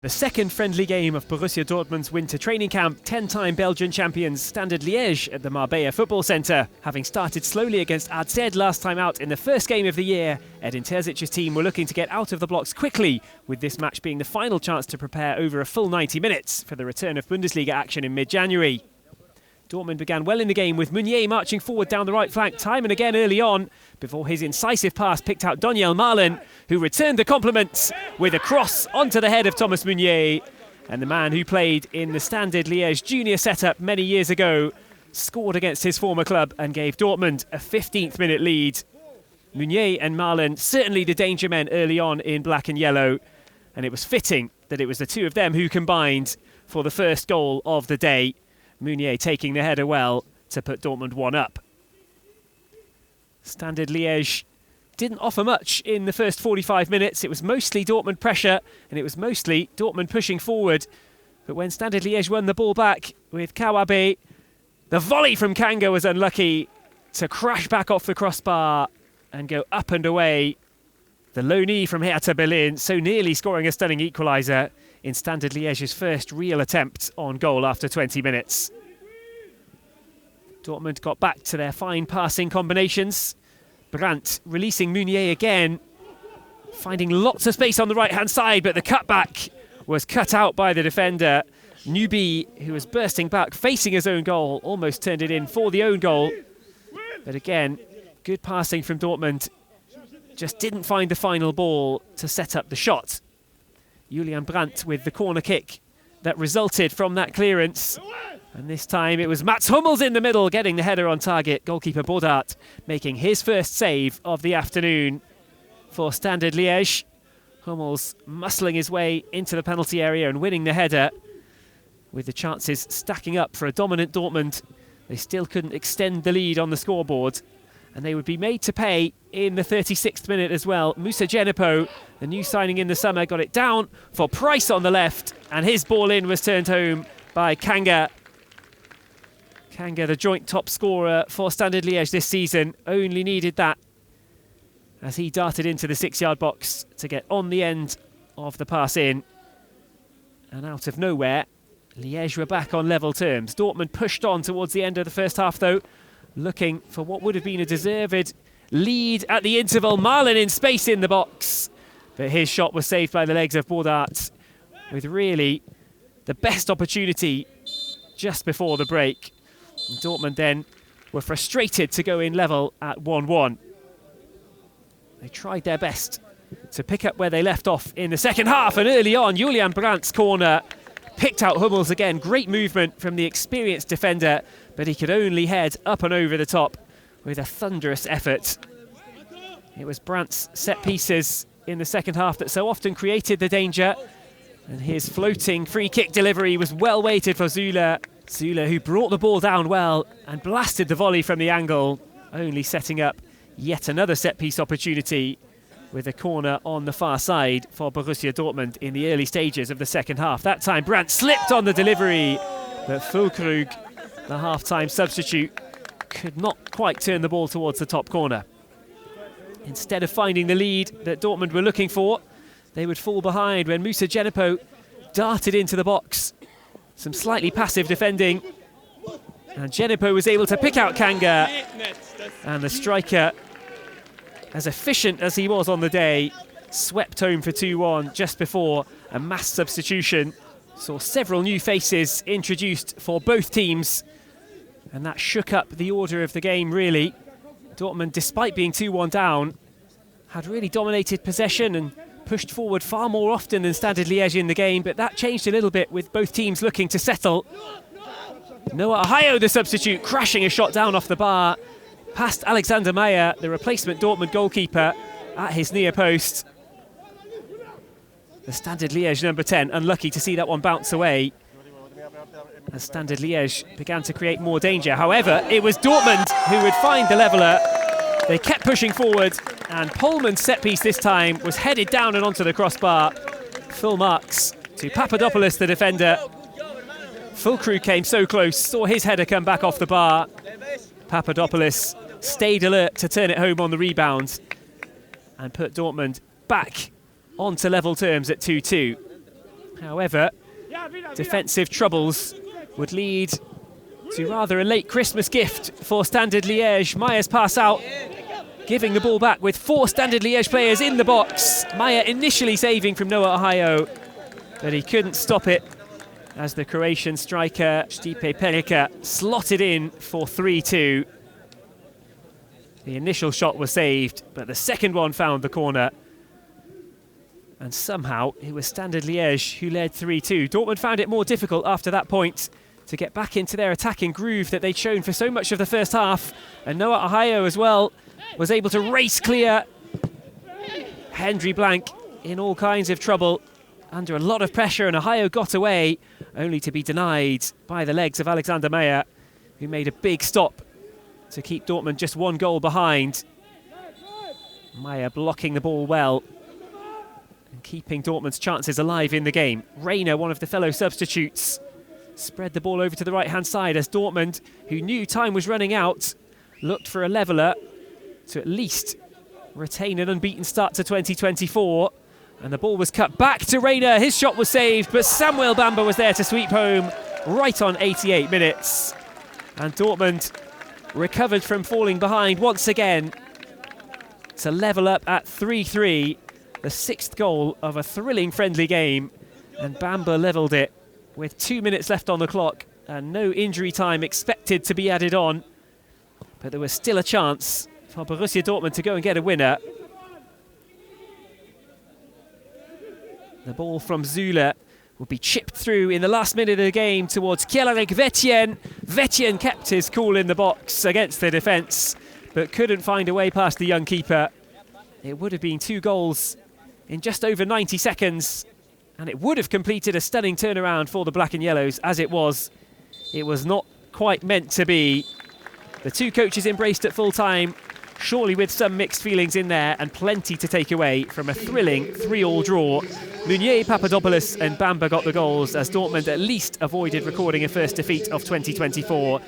The second friendly game of Borussia Dortmund's winter training camp, 10-time Belgian champions Standard Liège at the Marbella football centre. Having started slowly against AZ last time out in the first game of the year, Edin Terzic's team were looking to get out of the blocks quickly, with this match being the final chance to prepare over a full 90 minutes for the return of Bundesliga action in mid-January. Dortmund began well in the game, with Meunier marching forward down the right flank time and again early on, before his incisive pass picked out Daniel Malen, who returned the compliment with a cross onto the head of Thomas Meunier. And the man who played in the Standard Liège junior setup many years ago scored against his former club and gave Dortmund a 15th-minute lead. Meunier and Malen certainly the danger men early on in black and yellow, and it was fitting that it was the two of them who combined for the first goal of the day. Meunier taking the header well to put Dortmund 1 up. Standard Liège didn't offer much in the first 45 minutes. It was mostly Dortmund pressure and it was mostly Dortmund pushing forward. But when Standard Liège won the ball back with Kawabe, the volley from Kanga was unlucky to crash back off the crossbar and go up and away. The loanee from Hertha Berlin so nearly scoring a stunning equaliser in Standard Liège's first real attempt on goal after 20 minutes. Dortmund got back to their fine passing combinations. Brandt releasing Meunier again, finding lots of space on the right-hand side, but the cutback was cut out by the defender. Newby, who was bursting back, facing his own goal, almost turned it in for the own goal. But again, good passing from Dortmund. Just didn't find the final ball to set up the shot. Julian Brandt with the corner kick that resulted from that clearance. And this time it was Mats Hummels in the middle getting the header on target. Goalkeeper Bodart making his first save of the afternoon for Standard Liège. Hummels muscling his way into the penalty area and winning the header. With the chances stacking up for a dominant Dortmund, they still couldn't extend the lead on the scoreboard. And they would be made to pay in the 36th minute as well. Moussa Djenepo, the new signing in the summer, got it down for Price on the left, and his ball in was turned home by Kanga. Kanga, the joint top scorer for Standard Liège this season, only needed that as he darted into the 6-yard box to get on the end of the pass in. And out of nowhere, Liège were back on level terms. Dortmund pushed on towards the end of the first half though, looking for what would have been a deserved lead at the interval. Malen in space in the box, but his shot was saved by the legs of Bodart with really the best opportunity just before the break. And Dortmund then were frustrated to go in level at 1-1. They tried their best to pick up where they left off in the second half, and early on Julian Brandt's corner picked out Hummels again. Great movement from the experienced defender, but he could only head up and over the top with a thunderous effort. It was Brandt's set pieces in the second half that so often created the danger, and his floating free kick delivery was well weighted for Zula. Zula, who brought the ball down well and blasted the volley from the angle, only setting up yet another set piece opportunity with a corner on the far side for Borussia Dortmund in the early stages of the second half. That time Brandt slipped on the delivery, but Füllkrug, the half-time substitute, could not quite turn the ball towards the top corner. Instead of finding the lead that Dortmund were looking for, they would fall behind when Moussa Djenepo darted into the box. Some slightly passive defending, and Djenepo was able to pick out Kanga, and the striker, as efficient as he was on the day, swept home for 2-1 just before a mass substitution. Saw several new faces introduced for both teams, and that shook up the order of the game really. Dortmund, despite being 2-1 down, had really dominated possession and pushed forward far more often than Standard Liège in the game, but that changed a little bit with both teams looking to settle. Noah Ahayo, the substitute, crashing a shot down off the bar past Alexander Meyer, the replacement Dortmund goalkeeper, at his near post. The Standard Liège number 10, unlucky to see that one bounce away as Standard Liège began to create more danger. However, it was Dortmund who would find the leveller. They kept pushing forward, and Polman's set piece this time was headed down and onto the crossbar. Full marks to Papadopoulos, the defender. Füllkrug came so close, saw his header come back off the bar. Papadopoulos stayed alert to turn it home on the rebound and put Dortmund back onto level terms at 2-2. However, defensive troubles would lead to rather a late Christmas gift for Standard Liège. Meyer's pass out, giving the ball back with 4 Standard Liège players in the box. Meyer initially saving from Noah Ohio, but he couldn't stop it as the Croatian striker Stipe Perica slotted in for 3-2. The initial shot was saved, but the second one found the corner. And somehow it was Standard Liège who led 3-2. Dortmund found it more difficult after that point to get back into their attacking groove that they'd shown for so much of the first half. And Noah Ohio as well was able to race clear. Hendry Blank in all kinds of trouble, under a lot of pressure, and Ohio got away, only to be denied by the legs of Alexander Meyer, who made a big stop to keep Dortmund just 1 goal behind. Meyer blocking the ball well and keeping Dortmund's chances alive in the game. Reina, one of the fellow substitutes, spread the ball over to the right-hand side as Dortmund, who knew time was running out, looked for a leveller to at least retain an unbeaten start to 2024. And the ball was cut back to Reina. His shot was saved, but Samuel Bamba was there to sweep home right on 88 minutes. And Dortmund recovered from falling behind once again to level up at 3-3. The 6th goal of a thrilling friendly game. And Bamba levelled it with 2 minutes left on the clock and no injury time expected to be added on. But there was still a chance for Borussia Dortmund to go and get a winner. The ball from Zule will be chipped through in the last minute of the game towards Kjellrik Vetjen. Vetjen kept his cool in the box against the defence, but couldn't find a way past the young keeper. It would have been 2 goals in just over 90 seconds, and it would have completed a stunning turnaround for the Black and Yellows. As it was not quite meant to be. The 2 coaches embraced at full time, surely with some mixed feelings in there and plenty to take away from a thrilling 3-3 draw. Meunier, Papadopoulos and Bamba got the goals as Dortmund at least avoided recording a first defeat of 2024